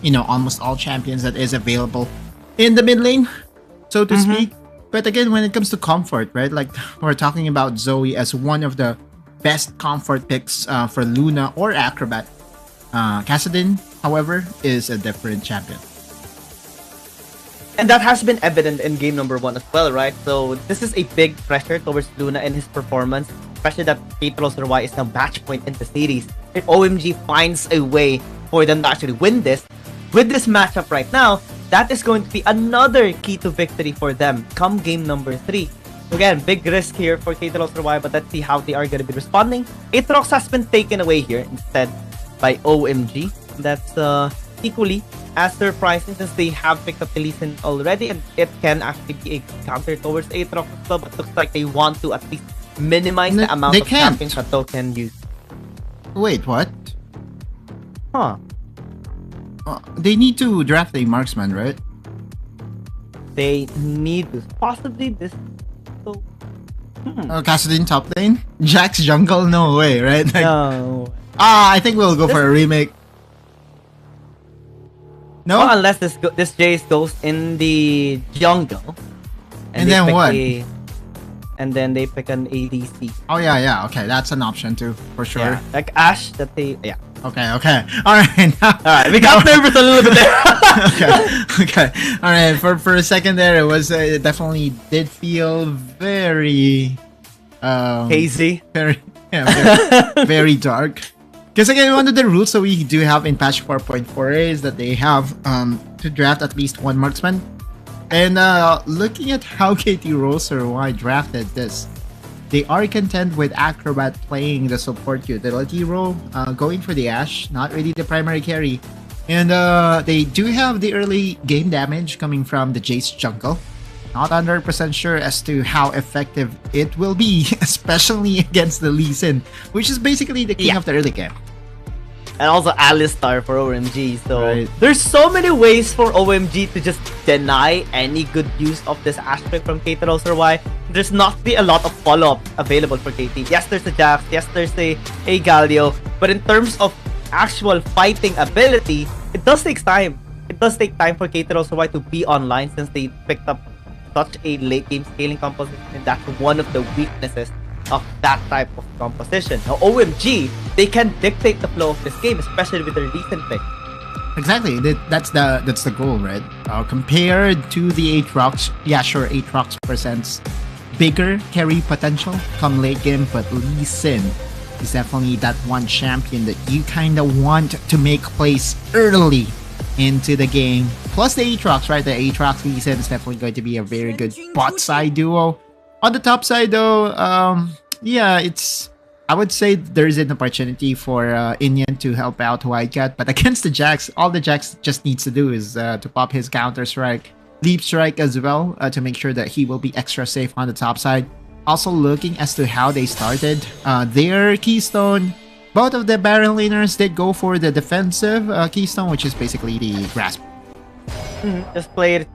almost all champions that is available in the mid lane, so to speak. But again, when it comes to comfort, right? Like we're talking about Zoe as one of the best comfort picks for Luna or Acrobat. Kassadin, however, is a different champion. And that has been evident in game number 1 as well, right? So this is a big pressure towards Luna and his performance, especially that KT.RY is now match point in the series. If OMG finds a way for them to actually win this, with this matchup right now, that is going to be another key to victory for them come game number 3. Again, big risk here for KT.RY, but let's see how they are going to be responding. Aatrox has been taken away here instead by OMG. That's equally as surprising since they have picked up the Lee Sin already, and it can actually be a counter towards Aatrox as well, but looks like they want to at least minimize the amount of champions that they can use. Wait, what? Huh. They need to draft a marksman, right? They need to. Possibly this. So, Kassadin top lane? Jax jungle? No way, right? Like, no. I think we'll go for a remake. No? Well, unless this Jace goes in the jungle. And then what? And then they pick an ADC. Oh, yeah. Okay, that's an option too, for sure. Yeah, like Ashe that they... Yeah. Okay. Alright. Alright, we got nervous a little bit there. okay. Alright, for a second there, it was... it definitely did feel very... hazy. Very dark. Because again, one of the rules that we do have in patch 4.4 is that they have to draft at least one marksman. And looking at how KT.RY drafted this, they are content with Acrobat playing the support utility role, going for the Ashe, not really the primary carry. And they do have the early game damage coming from the Jace jungle. Not 100% sure as to how effective it will be, especially against the Lee Sin, which is basically the king of the early game. And also Alistar for OMG. So right. There's so many ways for OMG to just deny any good use of this aspect from KT.RY. There's not be a lot of follow-up available for KT. Yes, there's a Jax. Yes, there's a Galio. But in terms of actual fighting ability, it does take time. It does take time for KT.RY to be online since they picked up such a late game scaling composition, and that's one of the weaknesses of that type of composition. Now OMG, they can dictate the flow of this game, especially with their recent pick. Exactly, that's the goal, right? Compared to the Aatrox, yeah, sure, Aatrox presents bigger carry potential come late game, but Lee Sin is definitely that one champion that you kind of want to make plays early into the game. Plus the Aatrox, right? The Aatrox Lee Sin is definitely going to be a very good bot side duo. On the top side though, yeah, I would say there's an opportunity for Inyan to help out Wildcat, but against the Jax, all the Jax just needs to do is to pop his counter strike, leap strike as well, to make sure that he will be extra safe on the top side. Also looking as to how they started their Keystone, both of the Baron laners did go for the defensive Keystone, which is basically the grasp. Just play it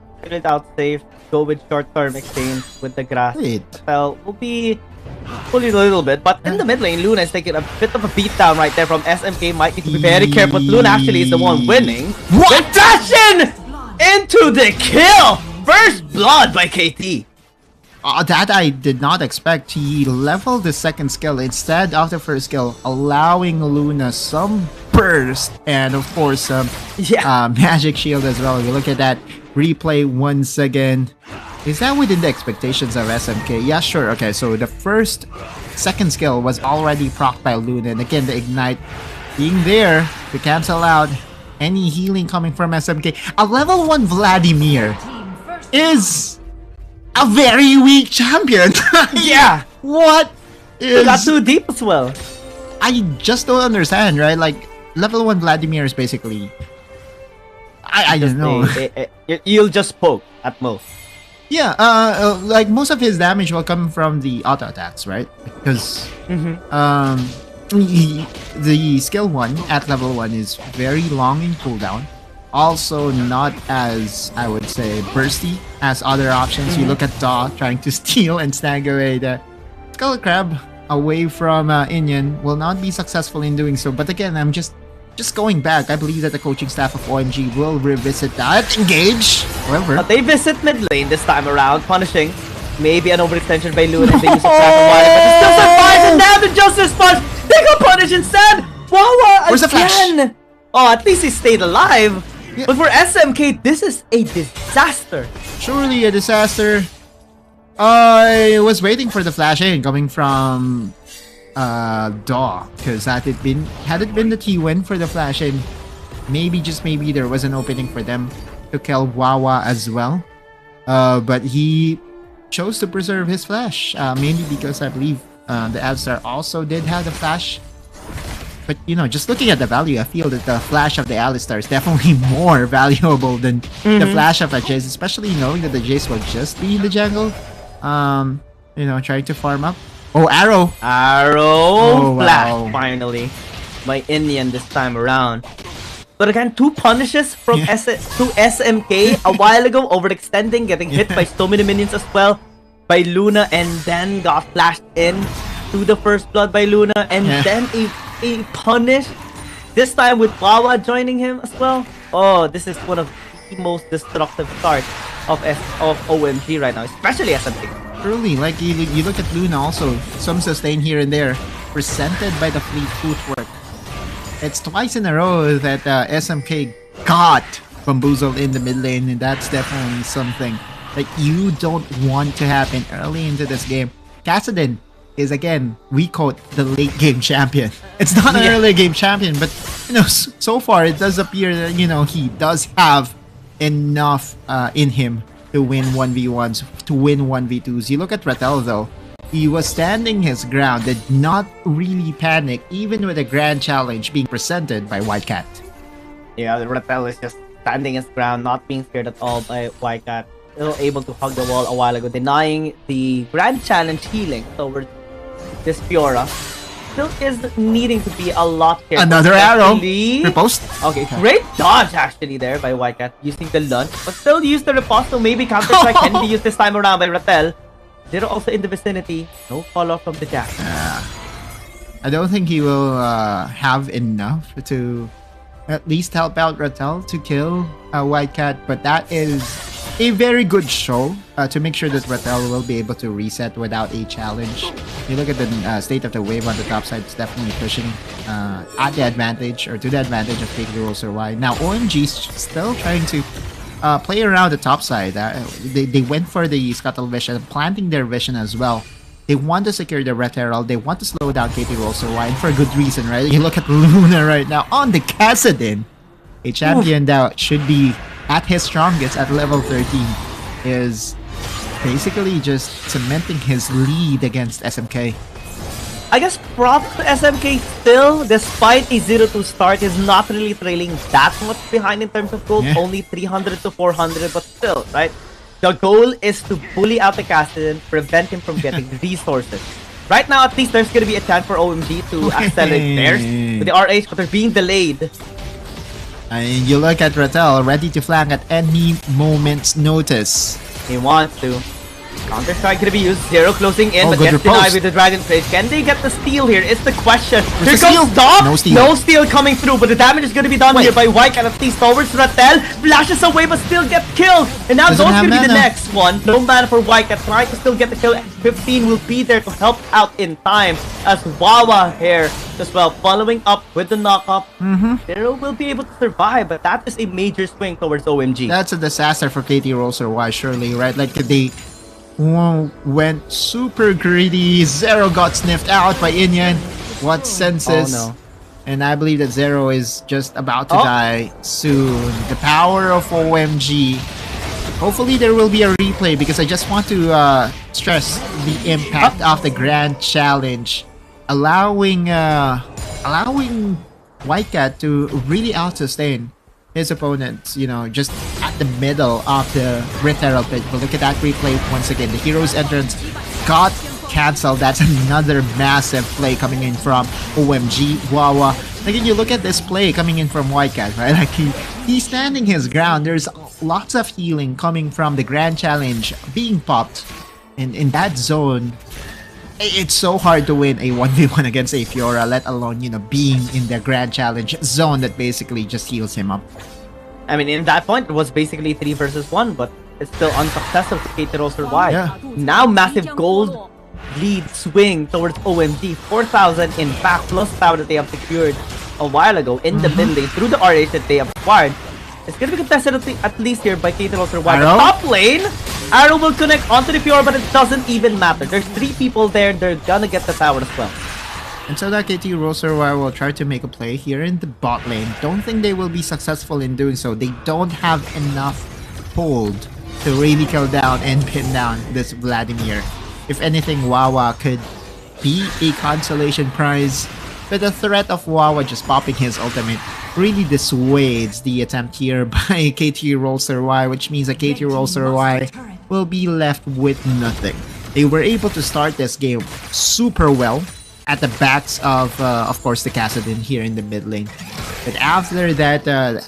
out safe, go with short-term exchange with the grass. Spell will be pulling a little bit, but in the mid lane, Luna is taking a bit of a beatdown right there from SMK. Might need to be very careful, but Luna actually is the one winning. What? The dash into the kill! First blood by KT. That I did not expect. He leveled the second skill instead of the first skill, allowing Luna some burst and of course some magic shield as well. If you look at that replay once again, is that within the expectations of SMK? Yeah, sure. Okay, so the second skill was already procced by Luna, and again the ignite being there to cancel out any healing coming from SMK. A level 1 Vladimir is a very weak champion. Yeah. What is... got too deep as well. I just don't understand, right? Like, level 1 Vladimir is basically... I don't know. You'll just poke at most. Yeah, like most of his damage will come from the auto attacks, right? Because the skill 1 at level 1 is very long in cooldown. Also not as, I would say, bursty as other options. You look at Daw trying to steal and snag away the Skull Crab away from Inyan, will not be successful in doing so. But again, I'm just just going back, I believe that the coaching staff of OMG will revisit that. Engage! However, But they visit mid lane this time around, punishing maybe an overextension by Luna and the use of Trap and Wild, but it still survives, and now the Justice Punch! They got punished instead! Wawa Where's the flash? again! Oh, at least he stayed alive. Yeah. But for SMK, this is a disaster. surely a disaster. I was waiting for the flash in coming from Daw, because had it been the T-win for the flash in, maybe, just maybe, there was an opening for them to kill Wawa as well. But he chose to preserve his flash, mainly because I believe the Alistar also did have the flash. But, you know, just looking at the value, I feel that the flash of the Alistar is definitely more valuable than the flash of a Jace, especially knowing that the Jace will just be in the jungle, you know, trying to farm up. Oh, arrow! Arrow flash, wow. finally, by Indian this time around. But again, 2 punishes from to SMK a while ago, overextending, getting hit by so many minions as well by Luna, and then got flashed in to the first blood by Luna, and then a punish, this time with Wawa joining him as well. Oh, this is one of the most destructive starts of OMG right now, especially SMK. Truly, like you look at Luna also, some sustain here and there, presented by the fleet footwork. It's twice in a row that SMK got bamboozled in the mid lane, and that's definitely something that you don't want to happen early into this game. Kassadin is, again, we quote, the late game champion. It's not an early game champion, but, you know, so far it does appear that, you know, he does have enough in him to win 1v1s, to win 1v2s. You look at Rattel though, he was standing his ground, did not really panic, even with a grand challenge being presented by Whitecat. Yeah, Rattel is just standing his ground, not being scared at all by Whitecat. Still able to hug the wall a while ago, denying the grand challenge healing towards this Fiora. Still is needing to be a lot careful. Another arrow! Riposte? Okay, great dodge actually there by Whitecat, using the lunge, but still use the riposte, so maybe counter-strike can be used this time around by Rattel. Zero also in the vicinity, no follow from the Jack. I don't think he will have enough to at least help out Rattel to kill Whitecat, but that is a very good show to make sure that Rattel will be able to reset without a challenge. You look at the state of the wave on the top side, it's definitely pushing at the advantage, or to the advantage of KT.RY. Now OMG's still trying to play around the top side. They went for the Scuttle Vision, planting their vision as well. They want to secure the Red Herald, they want to slow down KT.RY, and for a good reason, right? You look at Luna right now on the Kassadin, a champion that should be at his strongest at level 13, is basically just cementing his lead against SMK. I guess props to SMK still, despite a 0-2 start, is not really trailing that much behind in terms of gold, only 300 to 400, but still, right? The goal is to bully out the Kassadin, prevent him from getting resources. Right now, at least there's gonna be a chance for OMG to accelerate theirs with the RH, but they're being delayed. And you look at Rattel, ready to flank at any moment's notice. He wants to. Counter-strike gonna be used. Zero closing in, but gets denied with the Dragon Rage. Can they get the steal here? It's the question. Here comes Stop! No steal coming through, but the damage is gonna be done here by Whitecat, at least towards Rattel. Flashes away, but still gets killed. And now those gonna be the next one. No mana for Whitecat, trying to still get the kill. 15 will be there to help out in time, as Wawa here as well, following up with the knock-up. Zero will be able to survive, but that is a major swing towards OMG. That's a disaster for KT.RY, surely, right? Like, they went super greedy. Zero got sniffed out by Inyan. What senses? Oh, no. And I believe that Zero is just about to die soon. The power of OMG. Hopefully there will be a replay, because I just want to stress the impact of the grand challenge, allowing Whitecat to really out-sustain his opponents, you know, just at the middle of the Red Herald pit. But look at that replay once again. The hero's entrance got cancelled. That's another massive play coming in from OMG. Wawa. Again, you look at this play coming in from Whitecat, right? Like he's standing his ground. There's lots of healing coming from the Grand Challenge being popped in that zone. It's so hard to win a 1v1 against a Fiora, let alone, being in the Grand Challenge zone that basically just heals him up. I mean, in that point, it was basically 3 versus 1, but it's still unsuccessful for KT.RY. Yeah. Now, massive gold lead swing towards OMG. 4,000 in back plus power that they have secured a while ago in the mid lane through the RH that they have acquired. It's going to be contested at least here by KT.RY. The top lane, Arrow will connect onto the Fiora, but it doesn't even matter. There's 3 people there. They're gonna get the tower as well. And so that KT.RY will try to make a play here in the bot lane. Don't think they will be successful in doing so. They don't have enough hold to really kill down and pin down this Vladimir. If anything, Wawa could be a consolation prize, but the threat of Wawa just popping his ultimate really dissuades the attempt here by KT.RY, which means that KT.RY will be left with nothing. They were able to start this game super well at the backs of course, the Kassadin here in the mid lane. But after that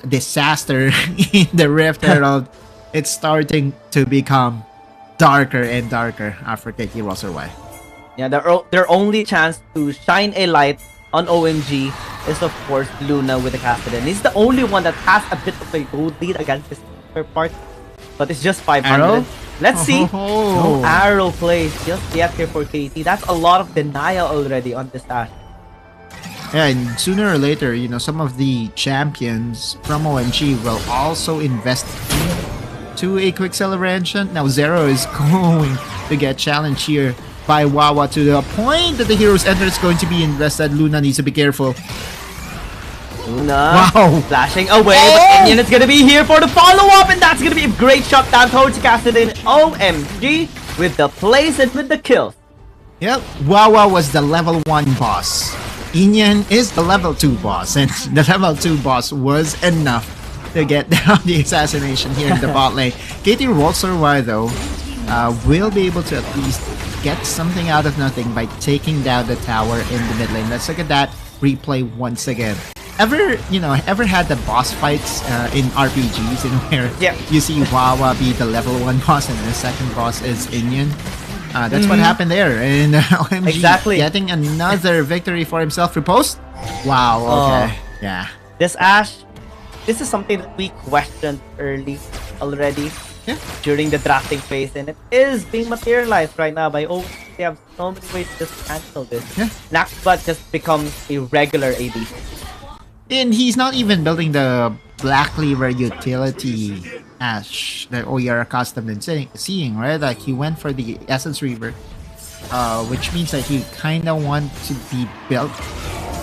disaster in the Rift Herald, it's starting to become darker and darker after KT.RY. Yeah, their only chance to shine a light on OMG is, of course, Luna with the Kassadin. He's the only one that has a bit of a gold lead against this third part, but it's just 500. Arrow? Let's see. Oh. No arrow plays just yet here for KT. That's a lot of denial already on this Ashe. Yeah, and sooner or later, some of the champions from OMG will also invest into a quick celebration. Now Zero is going to get challenged here by Wawa to the point that the Hero's Enter is going to be invested. Luna needs to be careful. Luna flashing away, Oh! but Inian is gonna be here for the follow-up, and that's gonna be a great shot down towards Kassadin. OMG with the plays and with the kills. Yep, Wawa was the level 1 boss. Inian is the level 2 boss, and the level 2 boss was enough to get down the assassination here in the bot lane. KT.RY though will be able to at least get something out of nothing by taking down the tower in the mid lane. Let's look at that replay once again. Ever had the boss fights in RPGs where you see Wawa be the level 1 boss and the second boss is Inian? That's what happened there, and OMG getting another victory for himself. Repost? Wow, okay. Yeah. This Ashe, this is something that we questioned early already during the drafting phase, and it is being materialized right now by OMG. They have so many ways to just cancel this. Naxbot just becomes a regular AD. And he's not even building the Black Cleaver utility Ashe that we are accustomed in seeing, right? Like he went for the Essence Reaver, which means that he kind of wants to be built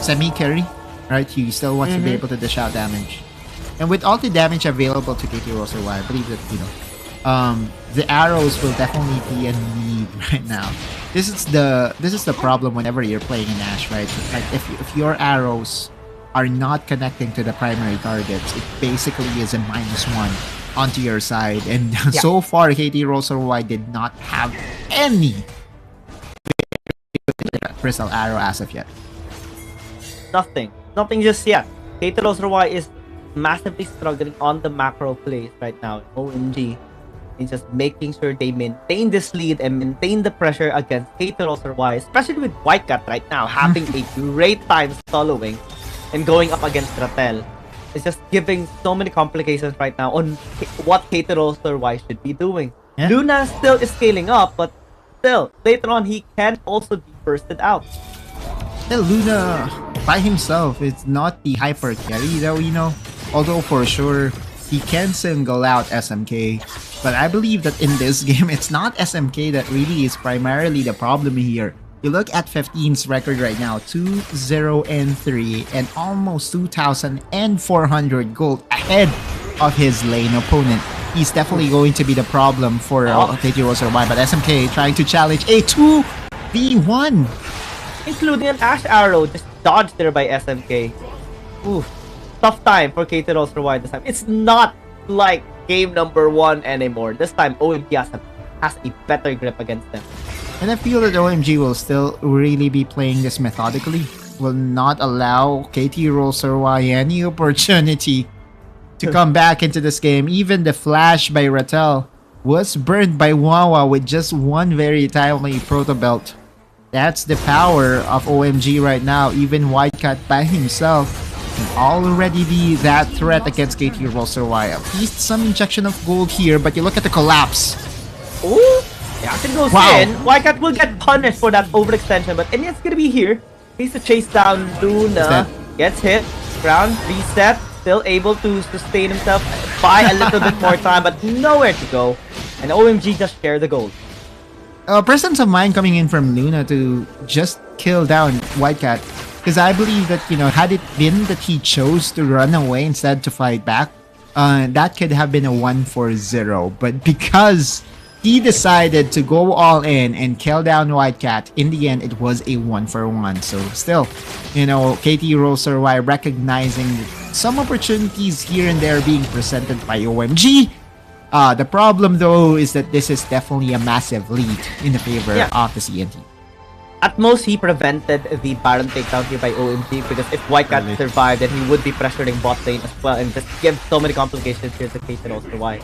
semi-carry, right? He still wants to be able to dish out damage. And with all the damage available to KT.RY, I believe that, the arrows will definitely be a need right now. This is the problem whenever you're playing an Ashe, right? Like if your arrows are not connecting to the primary targets, it basically is a -1 onto your side. And so far, KT.RY did not have any crystal arrow as of yet. Nothing just yet. KT.RY is massively struggling on the macro plays right now. OMG is just making sure they maintain this lead and maintain the pressure against KT.RY, especially with Whitecat right now having a great time soloing and going up against Ratel. It's just giving so many complications right now on what KT.RY should be doing. Luna still is scaling up, but still, later on, he can also be bursted out. Well, Luna, by himself, is not the hyper carry though, although for sure, he can single out SMK. But I believe that in this game, it's not SMK that really is primarily the problem here. You look at 15's record right now, 2-0-3 and almost 2,400 gold ahead of his lane opponent. He's definitely going to be the problem for KT.RY, but SMK trying to challenge a 2v1. Including an Ashe Arrow just dodged there by SMK. Ooh, tough time for KT.RY this time. It's not like game number 1 anymore. This time OMG has a better grip against them. And I feel that OMG will still really be playing this methodically. Will not allow KT.RY any opportunity to come back into this game. Even the flash by Ratel was burned by Wawa with just one very timely proto belt. That's the power of OMG right now. Even Wildcat by himself can already be that threat against KT.RY. At least some injection of gold here, but you look at the collapse. Ooh! Jackson goes in. Wildcat will get punished for that overextension, but Enyan's gonna be here. Needs to chase down Luna. Gets hit. Ground reset. Still able to sustain himself. Buy a little bit more time, but nowhere to go. And OMG just share the gold. Presence of mind coming in from Luna to just kill down Wildcat. Because I believe that, you know, had it been that he chose to run away instead to fight back, that could have been a 1-4-0. But because he decided to go all in and kill down Wildcat, in the end, it was a 1-for-1. So still, you know, KT.RY recognizing some opportunities here and there being presented by OMG. The problem, though, is that this is definitely a massive lead in the favor of the CNT. At most, he prevented the Baron takedown here by OMG, because if Wildcat survived, then he would be pressuring bot lane as well and just give so many complications here to KT.RY.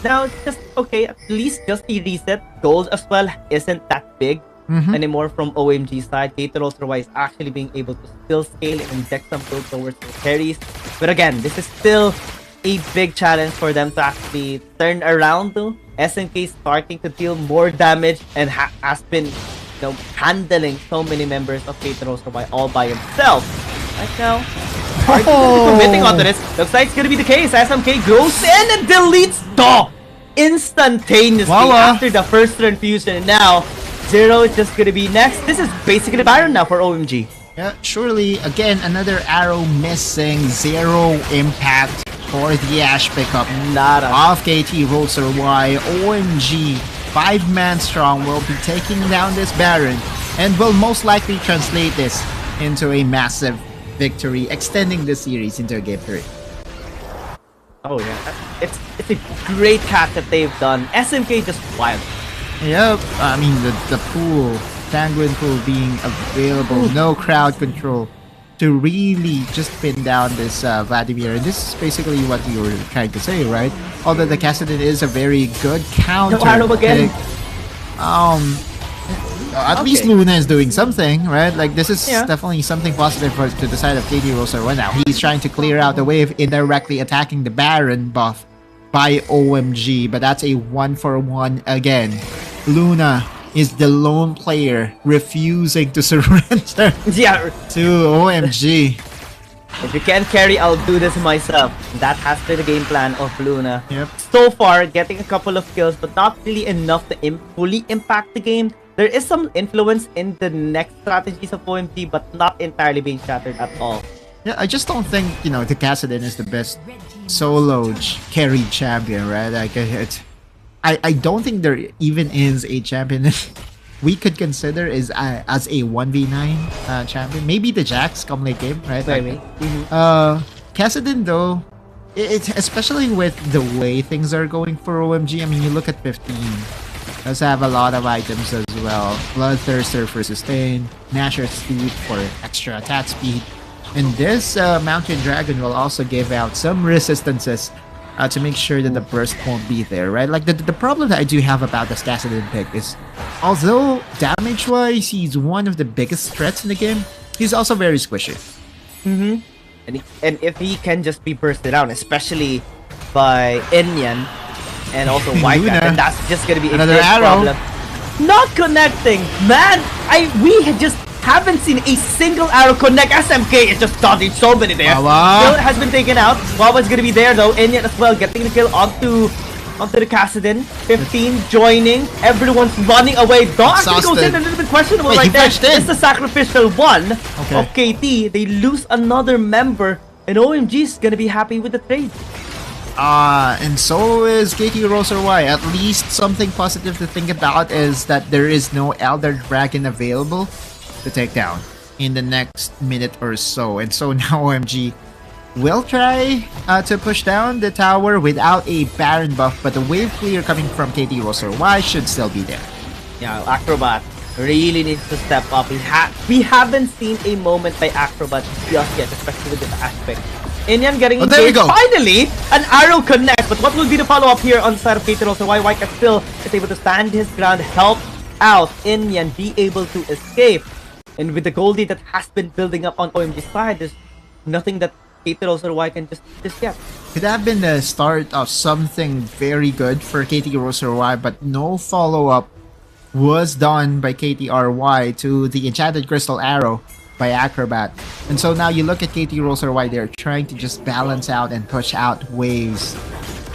Now, it's just, okay, at least just the reset. Gold as well isn't that big anymore from OMG's side. KT.RY is actually being able to still scale and inject some gold towards the carries. But again, this is still a big challenge for them to actually turn around to. SNK starting to deal more damage and has been, you know, handling so many members of KT.RY all by himself. Right now, committing onto this. Looks like it's gonna be the case. SMK goes in and deletes Daw instantaneously after the first turn fusion. And now, Zero is just gonna be next. This is basically Baron now for OMG. Yeah, surely, again, another arrow missing. Zero impact for the Ashe pickup of KT.RY. OMG, 5-man strong, will be taking down this Baron and will most likely translate this into a massive victory, extending the series into a game 3. Oh yeah, it's a great hack that they've done. SMK just wild. Yep, I mean the pool, Sanguine pool being available, no crowd control to really just pin down this Vladimir. And this is basically what you were trying to say, right? Although the Kassadin is a very good counter. Again. At least Luna is doing something, right? Like, this is definitely something positive to the side of KT.RY now. He's trying to clear out the wave, indirectly attacking the Baron buff by OMG, but that's a 1-for-1 again. Luna is the lone player refusing to surrender to OMG. If you can't carry, I'll do this myself. That has been the game plan of Luna. Yep. So far, getting a couple of kills, but not really enough to fully impact the game. There is some influence in the next strategies of OMG, but not entirely being shattered at all. Yeah, I just don't think, you know, the Kassadin is the best solo carry champion, right? Like, I don't think there even is a champion we could consider as a 1v9 champion. Maybe the Jax come late game, right? Maybe. Kassadin, though, it's especially with the way things are going for OMG. I mean, you look at 15. Does have a lot of items as well. Bloodthirster for sustain, Gnasher's Speed for extra attack speed. And this Mountain Dragon will also give out some resistances to make sure that the burst won't be there, right? Like, the problem that I do have about this Kassadin pick is, although damage-wise he's one of the biggest threats in the game, he's also very squishy. And if he can just be bursted out, especially by Enyan and also Wildcat, and that's just gonna be another big arrow. problem. Not connecting, man. We just haven't seen a single arrow connect. SMK is just dodging so many there. Still has been taken out. Wawa's gonna be there though. Enyan as well, getting the kill onto the Kassadin. 15 joining. Everyone's running away. Daw actually goes in a little bit questionable right there. It's the sacrificial one of KT. They lose another member, and OMG is gonna be happy with the trade. And so is KT.RY. At least something positive to think about is that there is no Elder Dragon available to take down in the next minute or so. And so now OMG will try to push down the tower without a Baron buff, but the wave clear coming from KT.RY should still be there. Yeah, Acrobat really needs to step up. We haven't seen a moment by Acrobat just yet, especially with this aspect. Enyan getting engaged. Finally, an arrow connects. But what will be the follow-up here on the side of KT.RY? Wildcat still is able to stand his ground, help out, Inyan be able to escape. And with the goal lead that has been building up on OMG's side, there's nothing that KT.RY can just get. Could have been the start of something very good for KT.RY, but no follow-up was done by KT.RY to the Enchanted Crystal Arrow by Acrobat. And so now you look at KT.RY, they're trying to just balance out and push out waves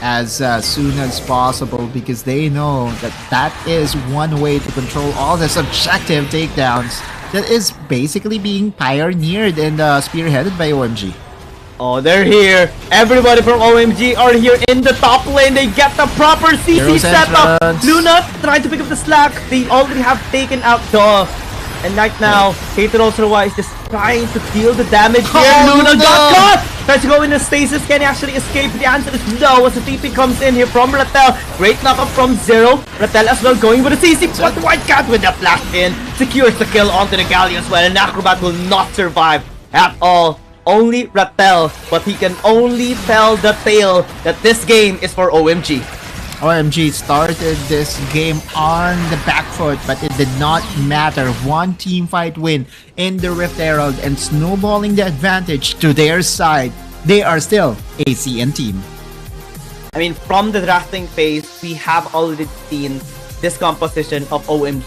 as soon as possible, because they know that that is one way to control all the subjective takedowns that is basically being pioneered and spearheaded by OMG. Oh, they're here. Everybody from OMG are here in the top lane. They get the proper CC setup. Luna trying to pick up the slack. They already have taken out Daw. And right now, KT.RY is just trying to deal the damage here. Oh, Luna no. got caught! Tries to go into stasis. Can he actually escape? The answer is no as the TP comes in here from Rattel. Great knockup from Zero. Rattel as well going with the CC. But Whitecat with the flash in. Secures the kill onto the Galleon as well. And Acrobat will not survive at all. Only Rattel, but he can only tell the tale that this game is for OMG. OMG started this game on the back foot, but it did not matter. One team fight win in the Rift Herald and snowballing the advantage to their side. They are still a CN team. I mean, from the drafting phase, we have already seen this composition of OMG.